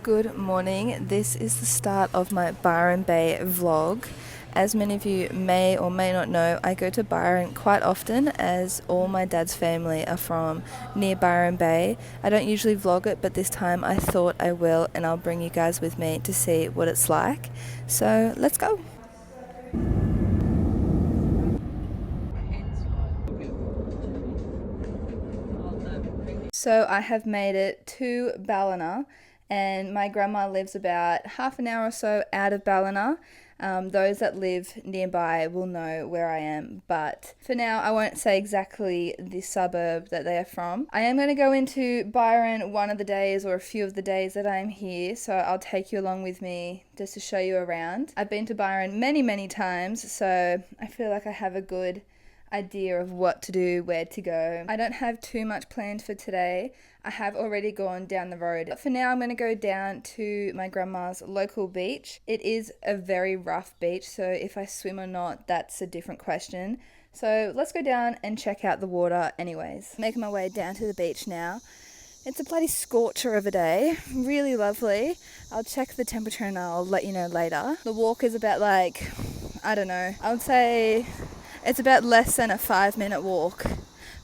Good morning. This is the start of my Byron Bay vlog. As many of you may or may not know, I go to Byron quite often as all my dad's family are from near Byron Bay. I don't usually vlog it, but this time I thought I will, and I'll bring you guys with me to see what it's like. So let's go. So I have made it to Ballina, and my grandma lives about half an hour or so out of Ballina. Those that live nearby will know where I am, but for now I won't say exactly the suburb that they are from. I am going to go into Byron one of the days or a few of the days that I'm here, so I'll take you along with me just to show you around. I've been to Byron many times, so I feel like I have a good idea of what to do, where to go. I don't have too much planned for today. I have already gone down the road. But for now, I'm going to go down to my grandma's local beach. It is a very rough beach, so if I swim or not, that's a different question. So let's go down and check out the water anyways. Making my way down to the beach now. It's a bloody scorcher of a day. Really lovely. I'll check the temperature and I'll let you know later. The walk is about I don't know, I would say it's about less than a 5-minute walk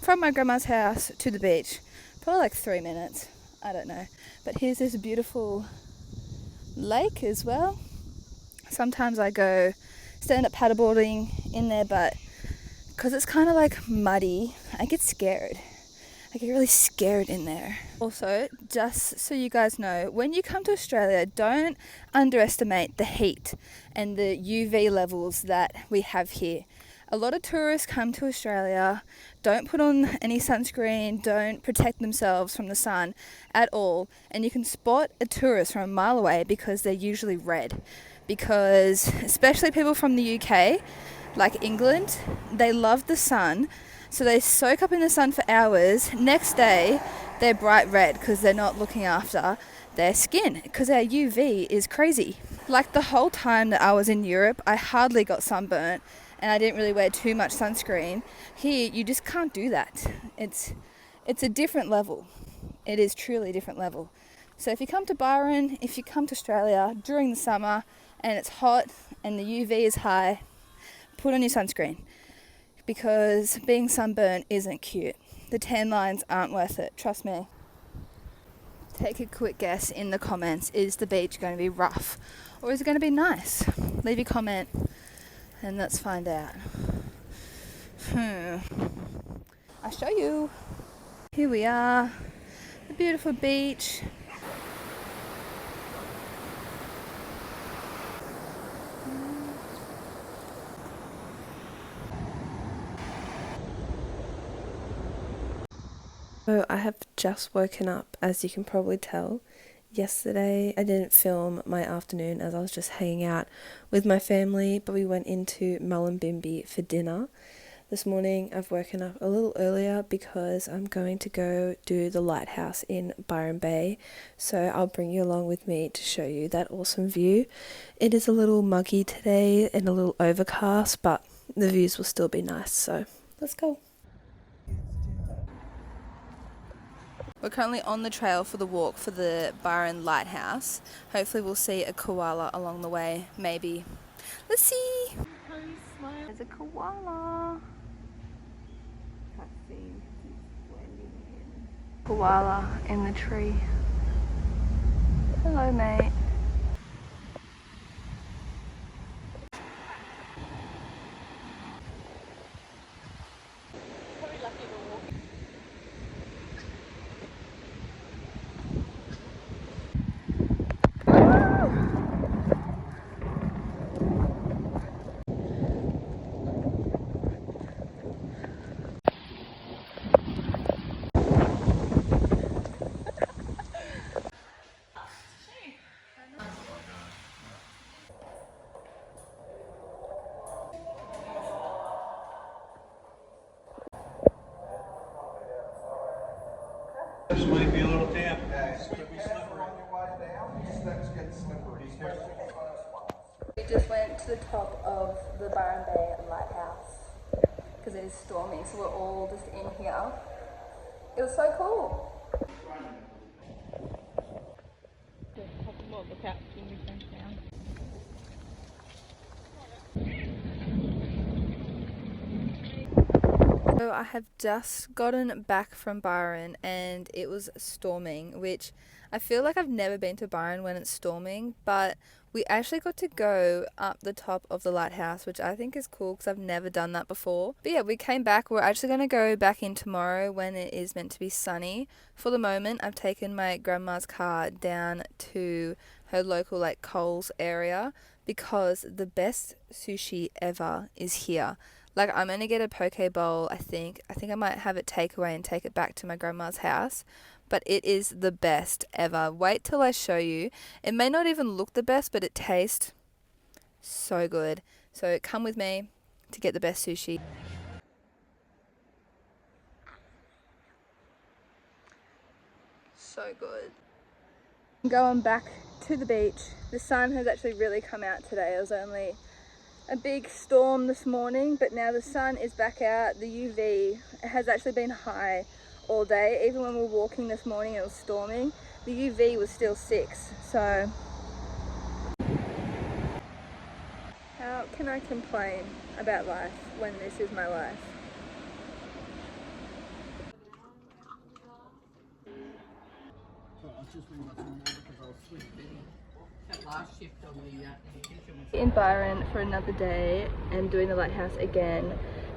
from my grandma's house to the beach. Probably like 3 minutes. I don't know. But here's this beautiful lake as well. Sometimes I go stand up paddleboarding in there, but because it's kind of like muddy, I get scared. I get really scared in there. Also, just so you guys know, when you come to Australia, don't underestimate the heat and the UV levels that we have here. A lot of tourists come to Australia, don't put on any sunscreen, don't protect themselves from the sun at all, and you can spot a tourist from a mile away because they're usually red. Because especially people from the UK, like England, they love the sun, so they soak up in the sun for hours. Next day, they're bright red because they're not looking after their skin, because our UV is crazy. Like the whole time that I was in Europe, I hardly got sunburnt, and I didn't really wear too much sunscreen. Here, you just can't do that. It's a different level. It is truly a different level. So if you come to Byron, if you come to Australia during the summer and it's hot and the UV is high, put on your sunscreen, because being sunburnt isn't cute. The tan lines aren't worth it, trust me. Take a quick guess in the comments. Is the beach going to be rough or is it going to be nice? Leave your comment and let's find out. I'll show you. Here we are, the beautiful beach. So I have just woken up, as you can probably tell. Yesterday I didn't film my afternoon as I was just hanging out with my family, but we went into Mullumbimby for dinner. This morning I've woken up a little earlier because I'm going to go do the Lighthouse in Byron Bay, so I'll bring you along with me to show you that awesome view. It is a little muggy today and a little overcast, but the views will still be nice, so let's go. We're currently on the trail for the walk for the Byron Lighthouse. Hopefully we'll see a koala along the way, maybe. Let's see! There's a koala. Can't see, he's blending in. Koala in the tree. Hello, mate. This might be a little damp. It could be slippery. On your way down, these things get slippery, especially the first ones. We just went to the top of the Byron Bay Lighthouse because it is stormy, so we're all just in here. It was so cool. Well, the couch will be turned down. So I have just gotten back from Byron and it was storming, which I feel like I've never been to Byron when it's storming, but we actually got to go up the top of the lighthouse, which I think is cool because I've never done that before. But yeah, we came back. We're actually going to go back in tomorrow when it is meant to be sunny. For the moment, I've taken my grandma's car down to her local like Coles area because the best sushi ever is here. Like, I'm going to get a poke bowl, I think. I might have it takeaway and take it back to my grandma's house. But it is the best ever. Wait till I show you. It may not even look the best, but it tastes so good. So come with me to get the best sushi. So good. Going back to the beach. The sun has actually really come out today. It was only a big storm this morning, but now the sun is back out. The UV has actually been high all day. Even when we were walking this morning, it was storming. The UV was still 6, so how can I complain about life when this is my life? In Byron for another day and doing the lighthouse again,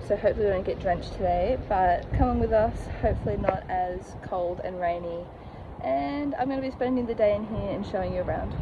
so hopefully we don't get drenched today, but come on with us, hopefully not as cold and rainy, and I'm going to be spending the day in here and showing you around.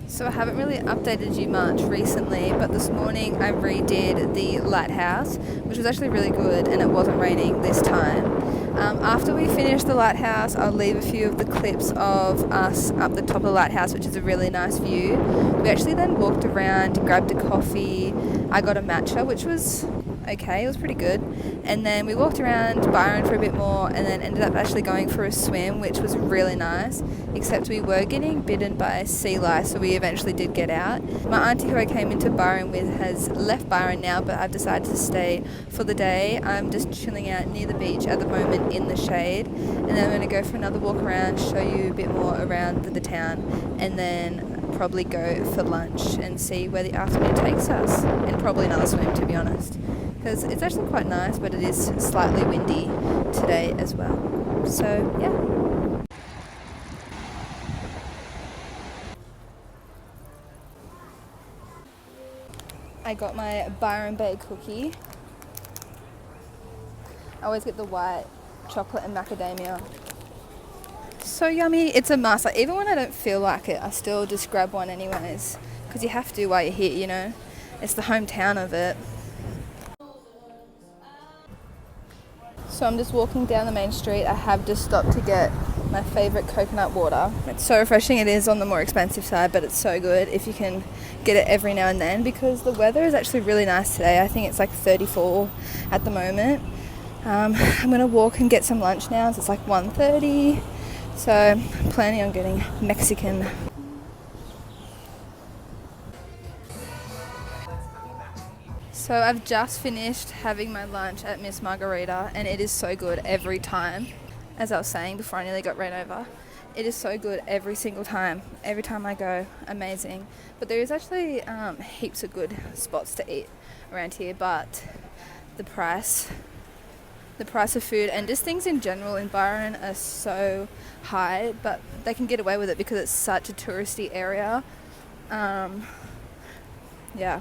So I haven't really updated you much recently, but this morning I redid the lighthouse, which was actually really good, and it wasn't raining this time. After we finish the lighthouse, I'll leave a few of the clips of us up the top of the lighthouse, which is a really nice view. We actually then walked around, grabbed a coffee. I got a matcha, which was okay, it was pretty good. And then we walked around Byron for a bit more and then ended up actually going for a swim, which was really nice, except we were getting bitten by sea lice, so we eventually did get out. My auntie who I came into Byron with has left Byron now, but I've decided to stay for the day. I'm just chilling out near the beach at the moment in the shade, and then I'm going to go for another walk around, show you a bit more around the town, and then probably go for lunch and see where the afternoon takes us, and probably another swim, to be honest, because it's actually quite nice, but it is slightly windy today as well. So yeah. I got my Byron Bay cookie. I always get the white chocolate and macadamia. So yummy. It's a must. Like, even when I don't feel like it, I still just grab one anyways, because you have to while you're here, you know. It's the hometown of it. So I'm just walking down the main street. I have just stopped to get my favourite coconut water. It's so refreshing. It is on the more expensive side, but it's so good if you can get it every now and then, because the weather is actually really nice today. I think it's like 34 at the moment. I'm going to walk and get some lunch now. So it's like 1:30. So I'm planning on getting Mexican. So I've just finished having my lunch at Miss Margarita, and it is so good every time. As I was saying before I nearly got ran over, it is so good every single time. Every time I go, amazing. But there is actually heaps of good spots to eat around here, but the price of food and just things in general in Byron are so high, but they can get away with it because it's such a touristy area. Yeah.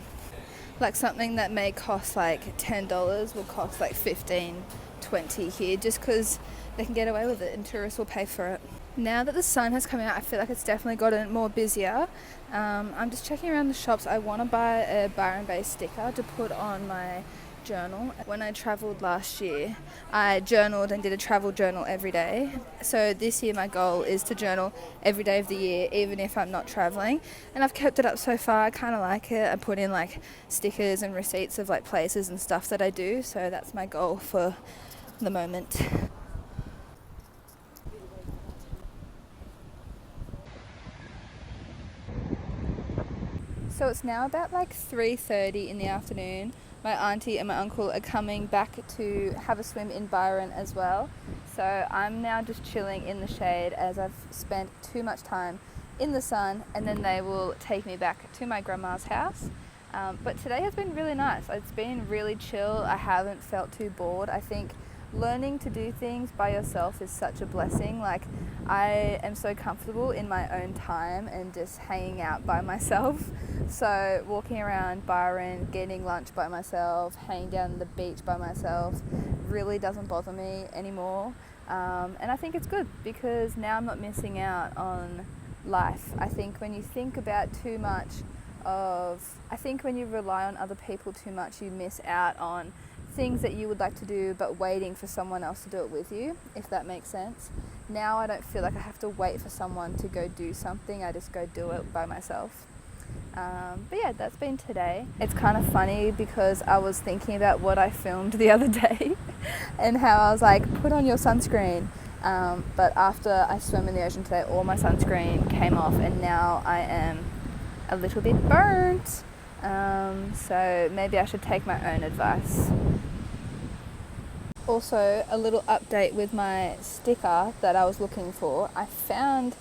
Like something that may cost like $10 will cost like $15, $20 here, just because they can get away with it and tourists will pay for it. Now that the sun has come out, I feel like it's definitely gotten more busier. I'm just checking around the shops. I want to buy a Byron Bay sticker to put on my journal. When I travelled last year, I journaled and did a travel journal every day. So this year my goal is to journal every day of the year, even if I'm not travelling. And I've kept it up so far. I kind of like it. I put in like stickers and receipts of like places and stuff that I do. So that's my goal for the moment. So it's now about like 3:30 in the afternoon. My auntie and my uncle are coming back to have a swim in Byron as well. So I'm now just chilling in the shade as I've spent too much time in the sun, and then they will take me back to my grandma's house. But today has been really nice. It's been really chill. I haven't felt too bored. I think learning to do things by yourself is such a blessing. Like, I am so comfortable in my own time and just hanging out by myself. So walking around Byron, getting lunch by myself, hanging down the beach by myself really doesn't bother me anymore. And I think it's good because now I'm not missing out on life. I think when you think about too much I think when you rely on other people too much, you miss out on things that you would like to do, but waiting for someone else to do it with you, if that makes sense. Now I don't feel like I have to wait for someone to go do something. I just go do it by myself. But yeah, that's been today. It's kind of funny because I was thinking about what I filmed the other day and how I was like, put on your sunscreen. But after I swam in the ocean today, all my sunscreen came off and now I am a little bit burnt. So maybe I should take my own advice. Also, a little update with my sticker that I was looking for. I found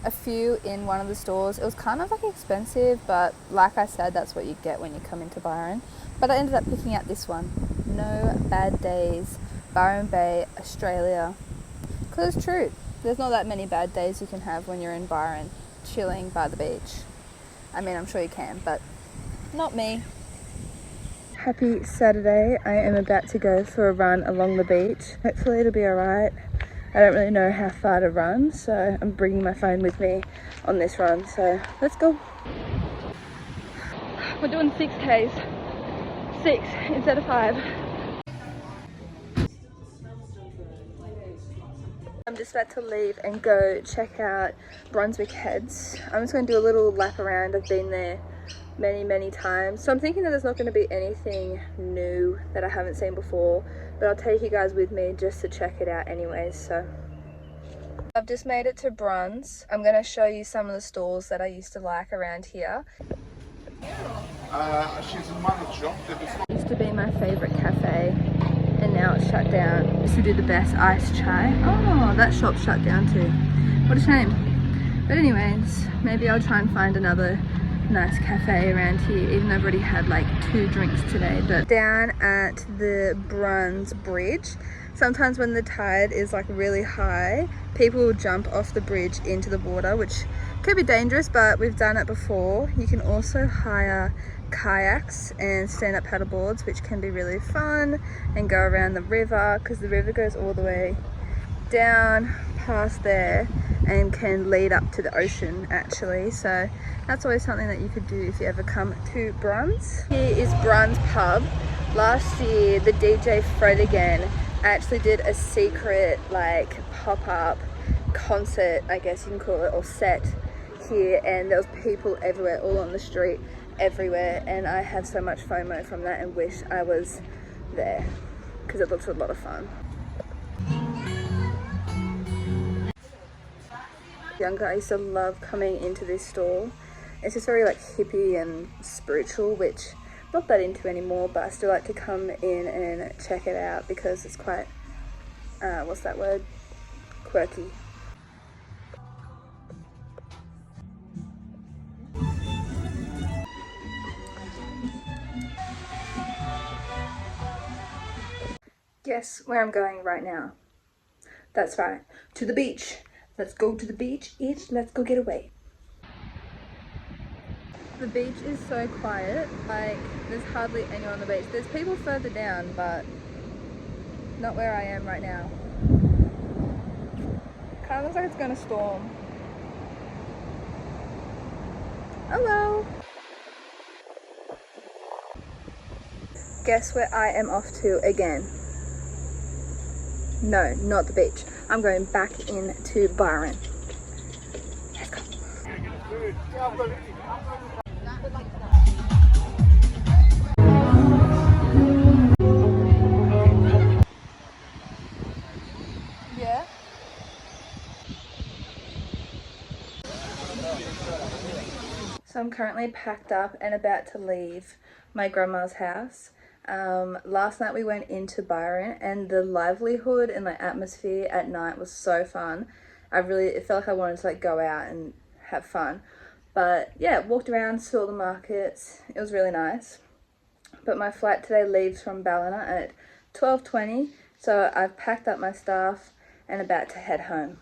a few in one of the stores. It was kind of like expensive, but like I said, that's what you get when you come into Byron. But I ended up picking out this one. No Bad Days, Byron Bay, Australia. Because it's true. There's not that many bad days you can have when you're in Byron, chilling by the beach. I mean, I'm sure you can, but not me. Happy Saturday. I am about to go for a run along the beach. Hopefully it'll be alright. I don't really know how far to run, so I'm bringing my phone with me on this run. So let's go. We're doing 6Ks. 6 instead of 5. I'm just about to leave and go check out Brunswick Heads. I'm just going to do a little lap around. I've been there many times, so I'm thinking that there's not going to be anything new that I haven't seen before, but I'll take you guys with me just to check it out anyways. So I've just made it to Bruns. I'm going to show you some of the stalls that I used to like around here. She's a manager. It used to be my favourite cafe and now it's shut down. Used to do the best iced chai. Oh, that shop's shut down too. What a shame. But anyways, maybe I'll try and find another nice cafe around here, even though I've already had like 2 drinks today. But down at the Bruns Bridge, sometimes when the tide is like really high, people will jump off the bridge into the water, which could be dangerous, but we've done it before. You can also hire kayaks and stand-up paddleboards, which can be really fun, and go around the river, because the river goes all the way down past there and can lead up to the ocean actually. So that's always something that you could do if you ever come to Bruns. Here is Bruns Pub. Last year the DJ Fred again actually did a secret like pop-up concert, I guess you can call it, or set here, and there was people everywhere, all on the street, everywhere, and I have so much FOMO from that and wish I was there because it looks a lot of fun. Younger, I used to love coming into this store. It's just very like hippie and spiritual, which I'm not that into anymore, but I still like to come in and check it out because it's quite, what's that word? Quirky. Guess where I'm going right now? That's right, to the beach. Let's go to the beach, let's go get away. The beach is so quiet, like there's hardly anyone on the beach. There's people further down, but not where I am right now. Kind of looks like it's gonna storm. Hello! Guess where I am off to again? No, not the beach. I'm going back into Byron. Let's go. Yeah? So I'm currently packed up and about to leave my grandma's house. Last night we went into Byron, and the livelihood and the atmosphere at night was so fun. It felt like I wanted to like go out and have fun. But yeah, walked around, saw the markets. It was really nice. But my flight today leaves from Ballina at 12:20, so I've packed up my stuff and about to head home.